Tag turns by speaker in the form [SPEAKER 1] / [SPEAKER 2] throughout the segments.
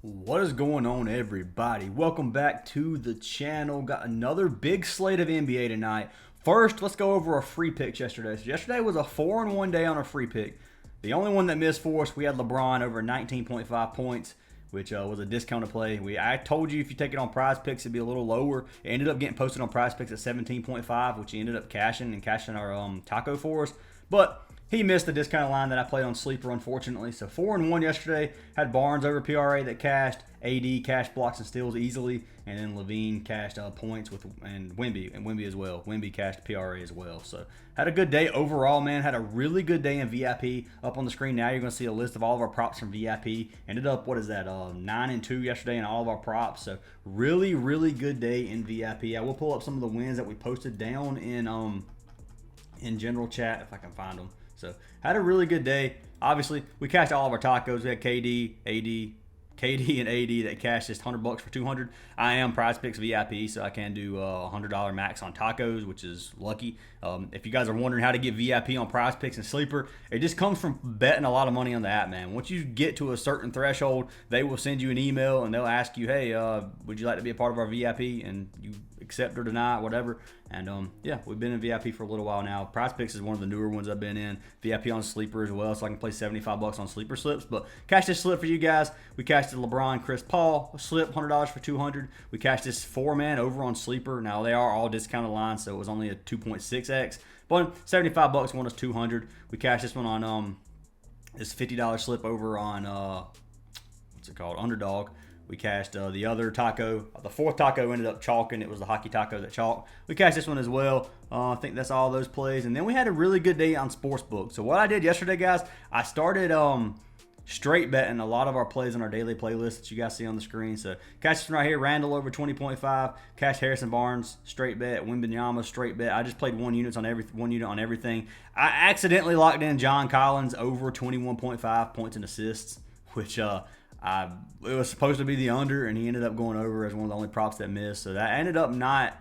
[SPEAKER 1] What is going on, everybody? Welcome back to the channel. Got another big slate of NBA tonight. First, let's go over our free picks yesterday. So yesterday was a 4-1 day on our free pick. The only one that missed for us, we had LeBron over 19.5 points, which was a discounted play. I told you if you take it on Prizepicks, it'd be a little lower. It ended up getting posted on Prizepicks at 17.5, which he ended up cashing our taco for us. But he missed the discounted line that I played on Sleeper, unfortunately. So 4-1 yesterday. Had Barnes over PRA that cashed. AD cashed blocks and steals easily. And then Levine cashed points and Wemby as well. Wemby cashed PRA as well. So had a good day overall, man. Had a really good day in VIP. Up on the screen now, you're going to see a list of all of our props from VIP. Ended up, 9-2 yesterday in all of our props. So really, really good day in VIP. I will pull up some of the wins that we posted down in general chat if I can find them. So had a really good day. Obviously, we cashed all of our tacos. We had KD and AD that cashed just $100 for 200. I am Prizepicks VIP, so I can do $100 max on tacos, which is lucky. If you guys are wondering how to get VIP on Prizepicks and Sleeper, it just comes from betting a lot of money on the app, man. Once you get to a certain threshold, they will send you an email and they'll ask you, hey, would you like to be a part of our VIP? And you accept or deny, whatever. And yeah, we've been in VIP for a little while now. Prizepicks is one of the newer ones I've been in. VIP on Sleeper as well, so I can play $75 on Sleeper slips. But cash this slip for you guys. We cashed the LeBron, Chris Paul slip, $100 for 200. We cashed this 4-man over on Sleeper. Now they are all discounted lines, so it was only a 2.6x. But $75 won us 200. We cashed this one on this $50 slip over on UNDERDOG. We cashed the other taco. The fourth taco ended up chalking. It was the hockey taco that chalked. We cashed this one as well. I think that's all those plays. And then we had a really good day on Sportsbook. So what I did yesterday, guys, I started straight betting a lot of our plays on our daily playlist that you guys see on the screen. So cash this one right here, Randall over 20.5. Cash Harrison Barnes, straight bet. Wembanyama, straight bet. I just played one unit on everything. I accidentally locked in John Collins over 21.5 points and assists, which it was supposed to be the under, and he ended up going over as one of the only props that missed. So that ended up not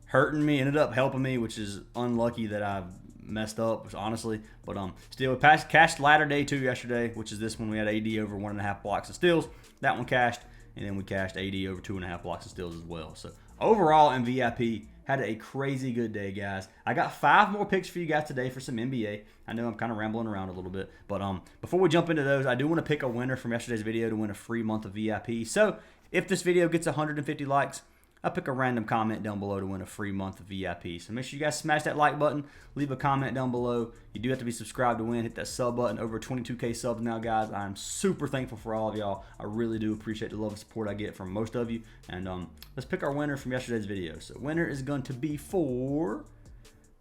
[SPEAKER 1] hurting me, ended up helping me, which is unlucky that I messed up, honestly. But still, cashed ladder day 2 yesterday, which is this one. We had AD over 1.5 blocks and steals. That one cashed, and then we cashed AD over 2.5 blocks and steals as well. So overall in VIP, had a crazy good day, guys. I got 5 more picks for you guys today for some NBA. I know I'm kind of rambling around a little bit, but before we jump into those, I do want to pick a winner from yesterday's video to win a free month of VIP. So if this video gets 150 likes, I'll pick a random comment down below to win a free month of VIP. So make sure you guys smash that like button, leave a comment down below. You do have to be subscribed to win. Hit that sub button. Over 22K subs now, guys. I'm super thankful for all of y'all. I really do appreciate the love and support I get from most of you. And let's pick our winner from yesterday's video. So winner is going to be for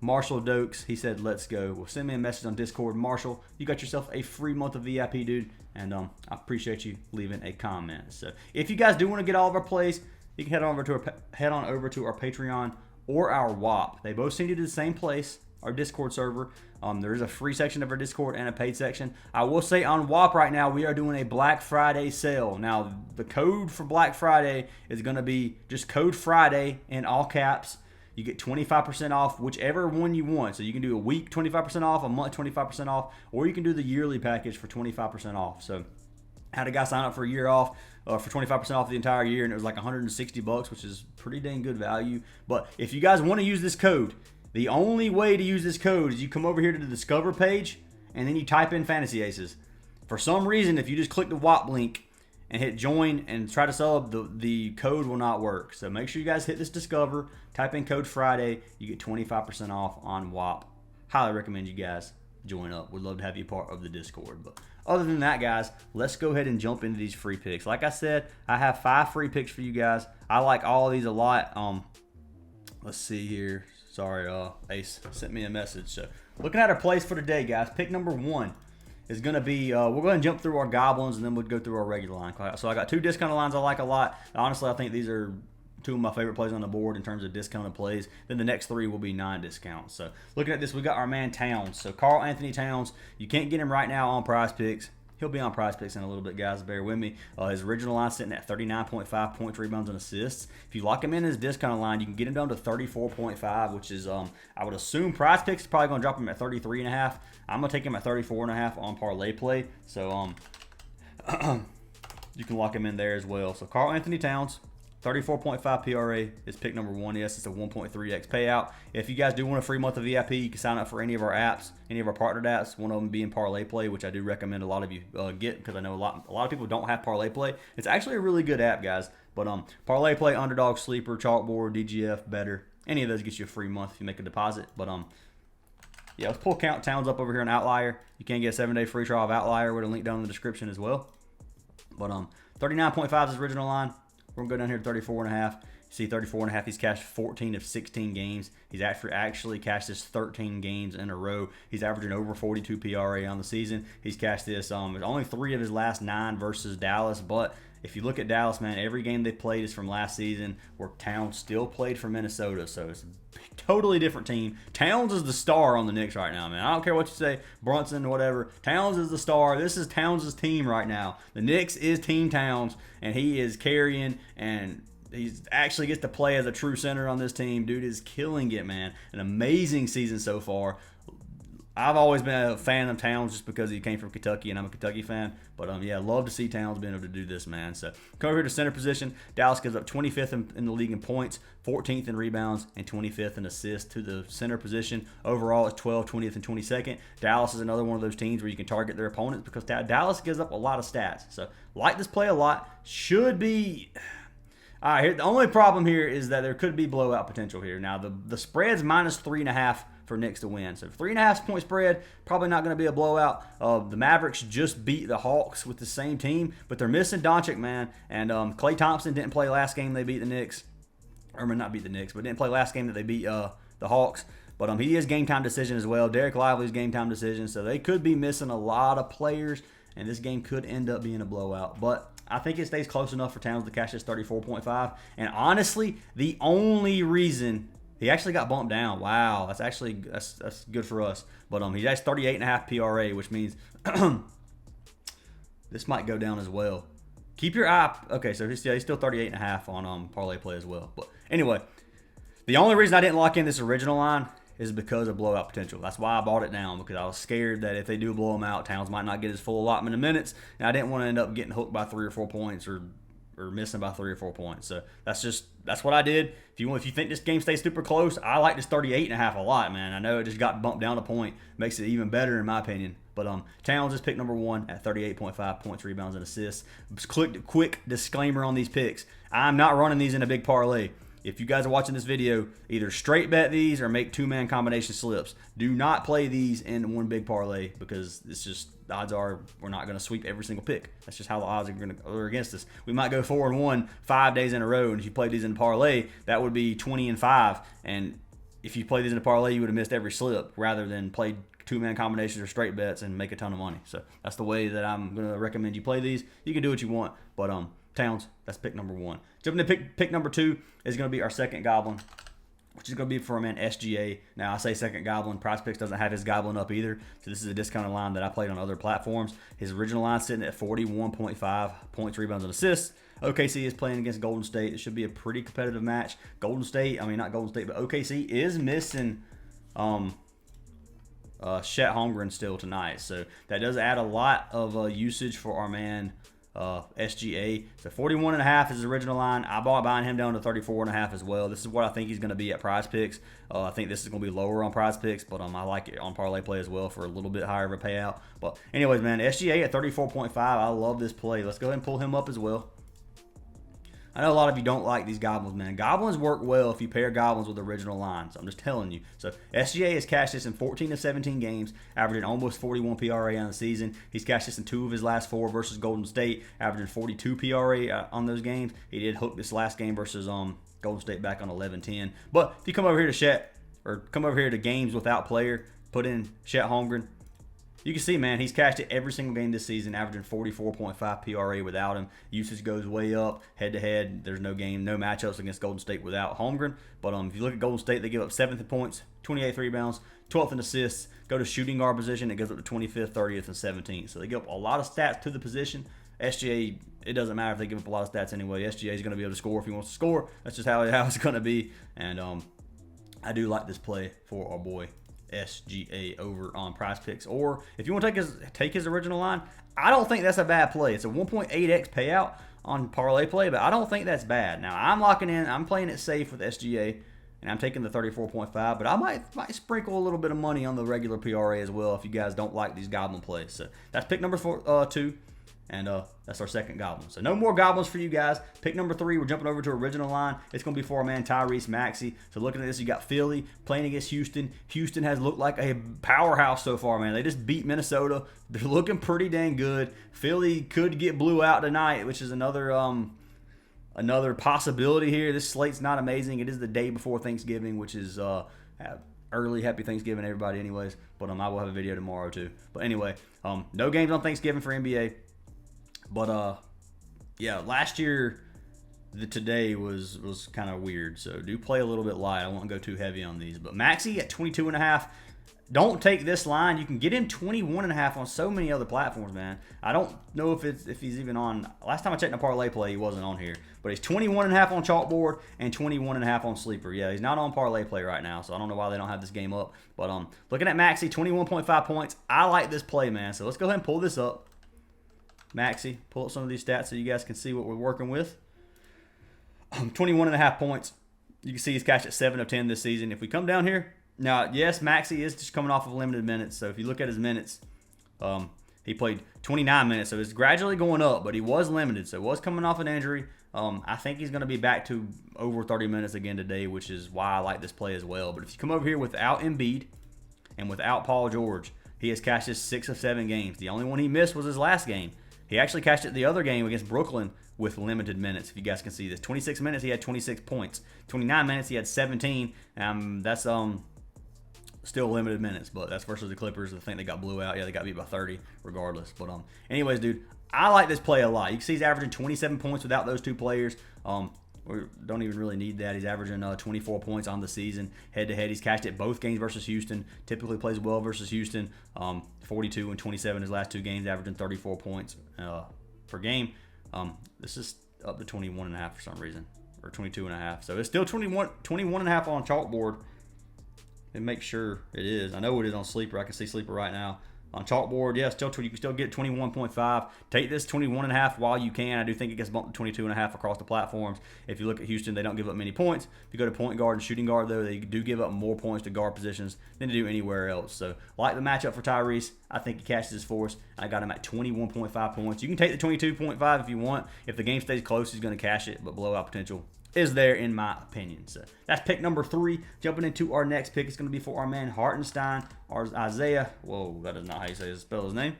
[SPEAKER 1] Marshall Dokes. He said, let's go. Well, send me a message on Discord. Marshall, you got yourself a free month of VIP, dude. And I appreciate you leaving a comment. So if you guys do want to get all of our plays, you can head on over to our Patreon or our WAP. They both send you to the same place, our Discord server. There is a free section of our Discord and a paid section. I will say on WAP right now, we are doing a Black Friday sale. Now, the code for Black Friday is going to be just code Friday in all caps. You get 25% off whichever one you want. So you can do a week 25% off, a month 25% off, or you can do the yearly package for 25% off. So I had a guy sign up for a year off for 25% off the entire year, and it was like $160, which is pretty dang good value. But if you guys want to use this code, the only way to use this code is you come over here to the Discover page, and then you type in Fantasy Aces. For some reason, if you just click the WAP link and hit join and try to sub, the code will not work. So make sure you guys hit this Discover, type in code Friday, you get 25% off on WAP. Highly recommend you guys join up. We'd love to have you part of the Discord. But other than that, guys, let's go ahead and jump into these free picks. Like I said, I have 5 free picks for you guys. I like all of these a lot. Let's see here. Sorry, Ace sent me a message. So looking at our plays for today, guys, pick number 1 is going to be, we're going to jump through our goblins, and then we'll go through our regular line. So I got 2 discounted lines I like a lot. Honestly, I think these are 2 of my favorite plays on the board in terms of discounted plays. Then the next 3 will be non-discounts. So looking at this, we got our man Towns. So Karl Anthony Towns, you can't get him right now on Prizepicks. He'll be on Prizepicks in a little bit, guys. Bear with me. His original line sitting at 39.5 points, rebounds, and assists. If you lock him in his discounted line, you can get him down to 34.5, which is, I would assume Prizepicks is probably going to drop him at 33.5. I'm going to take him at 34.5 on Parlay play. So, you can lock him in there as well. So Karl Anthony Towns, 34.5 PRA is pick number 1. Yes, it's a 1.3x payout. If you guys do want a free month of VIP, you can sign up for any of our apps, any of our partnered apps. One of them being Parlay Play, which I do recommend a lot of you get, because I know a lot of people don't have Parlay Play. It's actually a really good app, guys. But Parlay Play, Underdog, Sleeper, Chalkboard, DGF, Better. Any of those get you a free month if you make a deposit. But yeah, let's pull Towns up over here on Outlier. You can get a 7-day free trial of Outlier with a link down in the description as well. But 39.5 is his original line. We're going to go down here to 34.5. You see 34.5, he's cashed 14 of 16 games. He's actually cashed this 13 games in a row. He's averaging over 42 PRA on the season. He's cashed this only 3 of his last 9 versus Dallas. But if you look at Dallas, man, every game they played is from last season, where Towns still played for Minnesota. So it's a totally different team. Towns is the star on the Knicks right now, man. I don't care what you say, Brunson, whatever. Towns is the star. This is Towns' team right now. The Knicks is Team Towns, and he is carrying, and he actually gets to play as a true center on this team. Dude is killing it, man. An amazing season so far. I've always been a fan of Towns just because he came from Kentucky, and I'm a Kentucky fan. But, yeah, love to see Towns being able to do this, man. So, come over here to center position. Dallas gives up 25th in the league in points, 14th in rebounds, and 25th in assists to the center position. Overall, it's 12th, 20th, and 22nd. Dallas is another one of those teams where you can target their opponents, because Dallas gives up a lot of stats. So, like this play a lot. Should be... All right, the only problem here is that there could be blowout potential here. Now, the spread's minus 3.5 for Knicks to win. So 3.5 point spread, probably not going to be a blowout. The Mavericks just beat the Hawks with the same team, but they're missing Doncic, man. And Klay Thompson didn't play last game they beat the Knicks. Or not beat the Knicks, but didn't play last game that they beat the Hawks. But he is game time decision as well. Derek Lively's game time decision. So they could be missing a lot of players, and this game could end up being a blowout. But I think it stays close enough for Towns to cash this 34.5. And honestly, the only reason he actually got bumped down. Wow, that's good for us. But he has 38.5 PRA, which means this might go down as well. Keep your eye. Okay, so he's still 38.5 on Parlay Play as well. But anyway, the only reason I didn't lock in this original line is because of blowout potential. That's why I bought it down, because I was scared that if they do blow him out, Towns might not get his full allotment of minutes, and I didn't want to end up getting hooked by 3 or 4 points or missing by 3 or 4 points. So that's what I did. If you think this game stays super close, I like this 38.5 a lot, man. I know it just got bumped down a point, makes it even better in my opinion. But Towns is pick number 1 at 38.5 points, rebounds, and assists. Quick disclaimer on these picks: I'm not running these in a big parlay. If you guys are watching this video, either straight bet these or make 2-man combination slips. Do not play these in one big parlay, because it's just, the odds are we're not going to sweep every single pick. That's just how the odds are against us. We might go 4-1 5 days in a row, and if you play these in a parlay, that would be 20-5. And if you play these in a parlay, you would have missed every slip, rather than play 2-man combinations or straight bets and make a ton of money. So that's the way that I'm going to recommend you play these. You can do what you want, but Towns, that's pick number 1. Jumping to pick number 2 is going to be our second Goblin, which is going to be for a man SGA. Now, I say second Goblin. Prizepicks doesn't have his Goblin up either, so this is a discounted line that I played on other platforms. His original line sitting at 41.5 points, rebounds, and assists. OKC is playing against Golden State. It should be a pretty competitive match. Not Golden State, but OKC is missing Chet Holmgren still tonight, so that does add a lot of usage for our man SGA. So 41.5 is his original line. I bought buying him down to 34.5 as well. This is what I think he's going to be at Prizepicks. I think this is going to be lower on Prizepicks, but I like it on Parlay Play as well for a little bit higher of a payout. But anyways, man, SGA at 34.5. I love this play. Let's go ahead and pull him up as well. I know a lot of you don't like these Goblins, man. Goblins work well if you pair Goblins with original lines. I'm just telling you. So SGA has cashed this in 14 of 17 games, averaging almost 41 PRA on the season. He's cashed this in 2 of his last 4 versus Golden State, averaging 42 PRA on those games. He did hook this last game versus Golden State back on 11-10. But if you come over here to Chet, or come over here to games without player, put in Chet Holmgren, you can see, man, he's cashed it every single game this season, averaging 44.5 PRA without him. Usage goes way up, head-to-head. There's no game, no matchups against Golden State without Holmgren. But if you look at Golden State, they give up 7th in points, 28th rebounds, 12th in assists. Go to shooting guard position, it goes up to 25th, 30th, and 17th. So they give up a lot of stats to the position. SGA, it doesn't matter if they give up a lot of stats anyway. SGA is going to be able to score if he wants to score. That's just how it's going to be. And I do like this play for our boy SGA over on Prizepicks. Or if you want to take his original line, I don't think that's a bad play. It's a 1.8x payout on parlay play, but I don't think that's bad. Now, I'm locking in. I'm playing it safe with SGA, and I'm taking the 34.5, but I might sprinkle a little bit of money on the regular PRA as well if you guys don't like these goblin plays. So that's pick number 2, and that's our second goblin. So no more goblins for you guys. Pick number 3, we're jumping over to original line. It's going to be for our man Tyrese Maxey. So looking at this, you got Philly playing against Houston. Houston has looked like a powerhouse so far, man. They just beat Minnesota. They're looking pretty dang good. Philly could get blew out tonight, which is another possibility here. This slate's not amazing. It is the day before Thanksgiving, which is early happy Thanksgiving everybody anyways. But I will have a video tomorrow too. But anyway, no games on Thanksgiving for NBA. But yeah, last year today was kind of weird. So do play a little bit light. I won't go too heavy on these. But Maxey at 22.5. Don't take this line. You can get him 21.5 on so many other platforms, man. I don't know if he's even on. Last time I checked the parlay play, he wasn't on here. But he's 21.5 on Chalkboard and 21.5 on Sleeper. Yeah, he's not on parlay play right now, so I don't know why they don't have this game up. But looking at Maxey, 21.5 points. I like this play, man. So let's go ahead and pull this up. Maxey, pull up some of these stats so you guys can see what we're working with. 21.5 points. You can see he's cashed at 7 of 10 this season. If we come down here, now, yes, Maxey is just coming off of limited minutes. So if you look at his minutes, he played 29 minutes. So it's gradually going up, but he was limited. So it was coming off an injury. I think he's going to be back to over 30 minutes again today, which is why I like this play as well. But if you come over here without Embiid and without Paul George, he has cashed his 6 of 7 games. The only one he missed was his last game. He actually cashed it the other game against Brooklyn with limited minutes, if you guys can see this. 26 minutes, he had 26 points. 29 minutes, he had 17. That's still limited minutes, but that's versus the Clippers. I think they got blew out. Yeah, they got beat by 30 regardless. But anyways, dude, I like this play a lot. You can see he's averaging 27 points without those two players. We don't even really need that. He's averaging 24 points on the season. Head-to-head, he's cashed it both games versus Houston. Typically plays well versus Houston. 42 and 27 his last 2 games, averaging 34 points per game. This is up to 21.5 for some reason, or 22.5. So it's still 21.5 on Chalkboard. And make sure it is. I know it is on Sleeper. I can see Sleeper right now. On Chalkboard, yeah, you can still get 21.5. Take this 21.5 while you can. I do think it gets bumped to 22.5 across the platforms. If you look at Houston, they don't give up many points. If you go to point guard and shooting guard, though, they do give up more points to guard positions than they do anywhere else. So, like the matchup for Tyrese, I think he cashes his force. I got him at 21.5 points. You can take the 22.5 if you want. If the game stays close, he's going to cash it, but blowout potential is there in my opinion. So that's pick number 3. Jumping into our next pick, it's going to be for our man Hartenstein, or Isaiah. Whoa, that is not how you spell his name.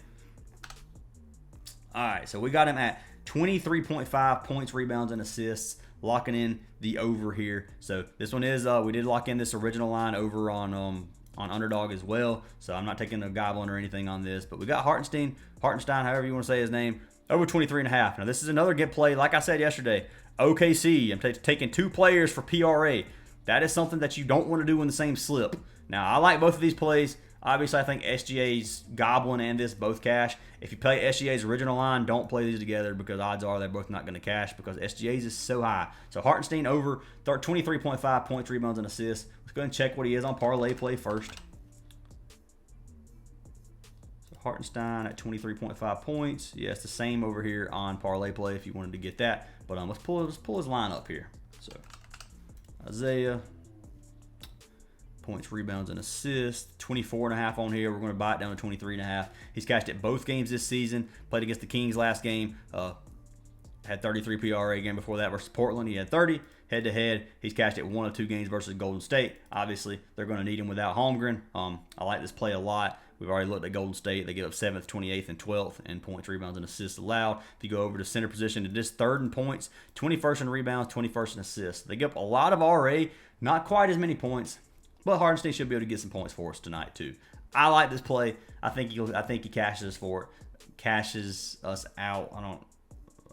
[SPEAKER 1] All right, so we got him at 23.5 points, rebounds, and assists, locking in the over here. So this one is we did lock in this original line over on Underdog as well. So I'm not taking a goblin or anything on this, but we got Hartenstein, however you want to say his name, over 23.5. Now this is another good play. Like I said yesterday, OKC, I'm taking 2 players for PRA. That is something that you don't want to do in the same slip. Now, I like both of these plays. Obviously, I think SGA's Goblin and this both cash. If you play SGA's original line, don't play these together because odds are they're both not going to cash because SGA's is so high. So Hartenstein over 23.5 points, rebounds, and assists. Let's go ahead and check what he is on parlay play first. Hartenstein at 23.5 points. Yeah, it's the same over here on parlay play if you wanted to get that. But let's pull his line up here. So Isaiah, points, rebounds, and assists. 24.5 on here. We're going to buy it down to 23.5. He's cashed it both games this season. Played against the Kings last game. Had 33 PRA game before that versus Portland. He had 30. Head-to-head, he's cashed it 1 of 2 games versus Golden State. Obviously, they're going to need him without Holmgren. I like this play a lot. We've already looked at Golden State. They give up 7th, 28th, and 12th in points, rebounds, and assists allowed. If you go over to center position, it is 3rd in points, 21st in rebounds, 21st in assists. They give up a lot of RA, not quite as many points, but Hardenstein should be able to get some points for us tonight too. I like this play. I think he cashes for it. Cashes us out.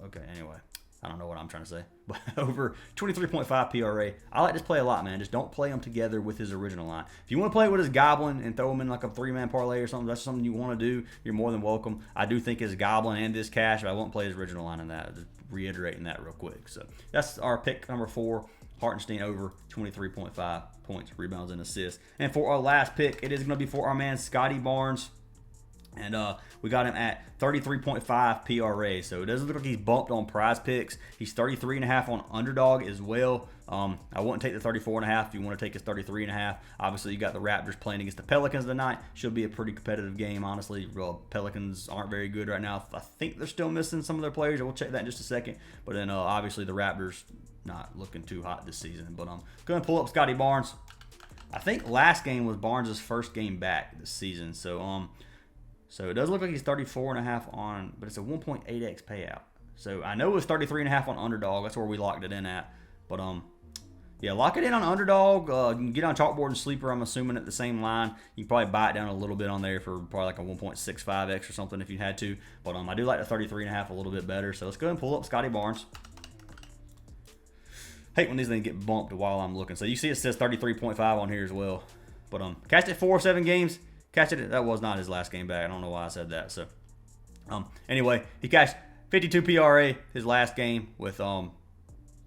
[SPEAKER 1] Okay, anyway. I don't know what I'm trying to say. But over 23.5 PRA. I like this play a lot, man. Just don't play them together with his original line. If you want to play with his Goblin and throw him in like a 3-man parlay or something, that's something you want to do, you're more than welcome. I do think his Goblin and this cash, but I won't play his original line in that. Just reiterating that real quick. So that's our pick number 4. Hartenstein over 23.5 points, rebounds, and assists. And for our last pick, it is going to be for our man Scotty Barnes. And we got him at 33.5 PRA. So it doesn't look like he's bumped on Prizepicks. He's 33.5 on Underdog as well. I wouldn't take the 34.5 if you want to take his 33.5. Obviously, you got the Raptors playing against the Pelicans tonight. Should be a pretty competitive game, honestly. Pelicans aren't very good right now. I think they're still missing some of their players. We'll check that in just a second. But then, obviously, the Raptors not looking too hot this season. But I'm going to pull up Scotty Barnes. I think last game was Barnes' first game back this season. So it does look like he's 34.5 on, but it's a 1.8x payout. So I know it was 33.5 on Underdog. That's where we locked it in at. But yeah, lock it in on Underdog. You can get on Chalkboard and Sleeper, I'm assuming, at the same line. You can probably buy it down a little bit on there for probably like a 1.65x or something if you had to. But I do like the 33.5 a little bit better. So let's go ahead and pull up Scotty Barnes. Hate when these things get bumped while I'm looking. So you see it says 33.5 on here as well. But cashed it 4 or 7 games. Cashed it. That was not his last game back. I don't know why I said that. So anyway, he cashed 52 PRA his last game with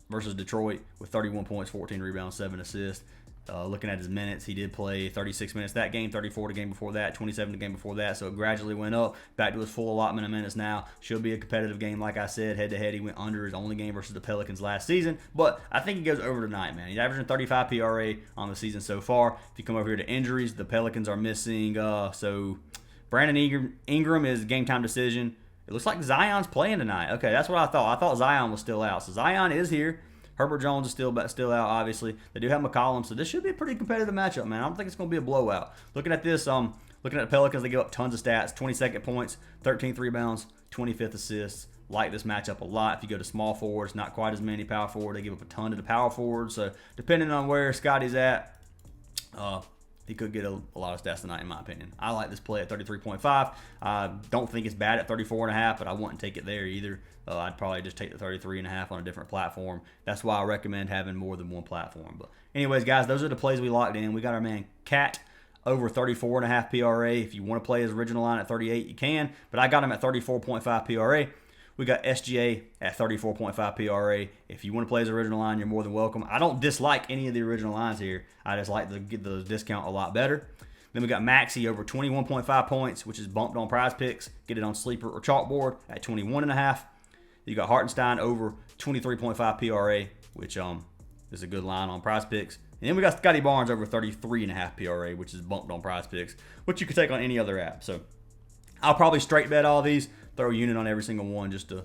[SPEAKER 1] versus Detroit with 31 points, 14 rebounds, 7 assists. Looking at his minutes, he did play 36 minutes that game, 34 the game before that, 27 the game before that. So it gradually went up back to his full allotment of minutes now. Should be a competitive game, like I said. Head to head, he went under his only game versus the Pelicans last season. But I think he goes over tonight, man. He's averaging 35 PRA on the season so far. If you come over here to injuries, the Pelicans are missing. So Brandon Ingram is game time decision. It looks like Zion's playing tonight. Okay, that's what I thought. I thought Zion was still out. So Zion is here. Herbert Jones is still out, obviously. They do have McCollum, so this should be a pretty competitive matchup, man. I don't think it's going to be a blowout. Looking at this, looking at the Pelicans, they give up tons of stats. 22nd points, 13th rebounds, 25th assists. Like this matchup a lot. If you go to small forwards, not quite as many power forward. They give up a ton to the power forward. So depending on where Scotty's at, he could get a lot of stats tonight, in my opinion. I like this play at 33.5. I don't think it's bad at 34.5, but I wouldn't take it there either. I'd probably just take the 33.5 on a different platform. That's why I recommend having more than one platform. But anyways, guys, those are the plays we locked in. We got our man Cat over 34.5 PRA. If you want to play his original line at 38, you can. But I got him at 34.5 PRA. We got SGA at 34.5 PRA. If you want to play his original line, you're more than welcome. I don't dislike any of the original lines here. I just like to get the discount a lot better. Then we got Maxey over 21.5 points, which is bumped on Prizepicks. Get it on Sleeper or Chalkboard at 21.5. You got Hartenstein over 23.5 PRA, which is a good line on Prizepicks. And then we got Scotty Barnes over 33.5 PRA, which is bumped on Prizepicks, which you could take on any other app. So I'll probably straight bet all these, throw a unit on every single one just to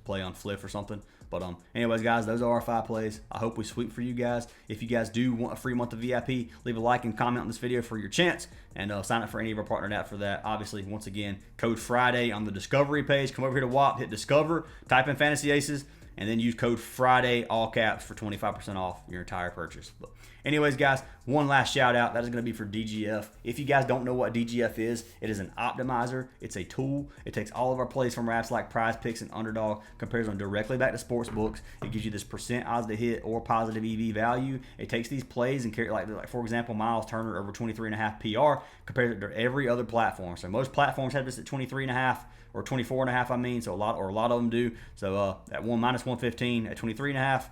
[SPEAKER 1] play on Fliff or something. But anyways, guys, those are our 5 plays. I hope we sweep for you guys. If you guys do want a free month of VIP, leave a like and comment on this video for your chance, and sign up for any of our partnered apps for that. Obviously, once again, code Friday on the Discovery page. Come over here to WAP, hit Discover, type in Fantasy Aces, and then use code Friday, all caps, for 25% off your entire purchase. But anyways, guys, one last shout out. That is going to be for DGF. If you guys don't know what DGF is, it is an optimizer. It's a tool. It takes all of our plays from apps like Prizepicks and Underdog, compares them directly back to sports books. It gives you this percent odds to hit or positive EV value. It takes these plays and like for example, Miles Turner over 23.5 PR, compares it to every other platform. So most platforms have this at 23.5. Or 24.5, I mean. So a lot of them do. So at minus 115 at 23.5,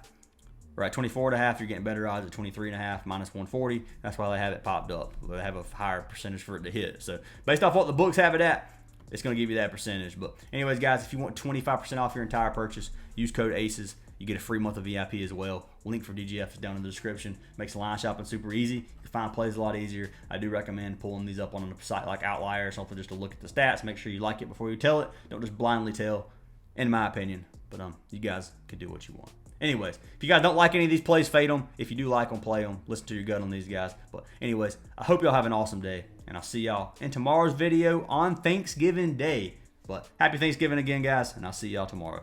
[SPEAKER 1] or at 24.5, you're getting better odds at 23.5 minus 140. That's why they have it popped up. They have a higher percentage for it to hit. So based off what the books have it at, it's going to give you that percentage. But anyways, guys, if you want 25% off your entire purchase, use code ACES. You get a free month of VIP as well. Link for DGF is down in the description. Makes line shopping super easy. You can find plays a lot easier. I do recommend pulling these up on a site like OUTLIER or something just to look at the stats. Make sure you like it before you tell it. Don't just blindly tell, in my opinion. But you guys can do what you want. Anyways, if you guys don't like any of these plays, fade them. If you do like them, play them. Listen to your gut on these guys. But anyways, I hope y'all have an awesome day. And I'll see y'all in tomorrow's video on Thanksgiving Day. But happy Thanksgiving again, guys. And I'll see y'all tomorrow.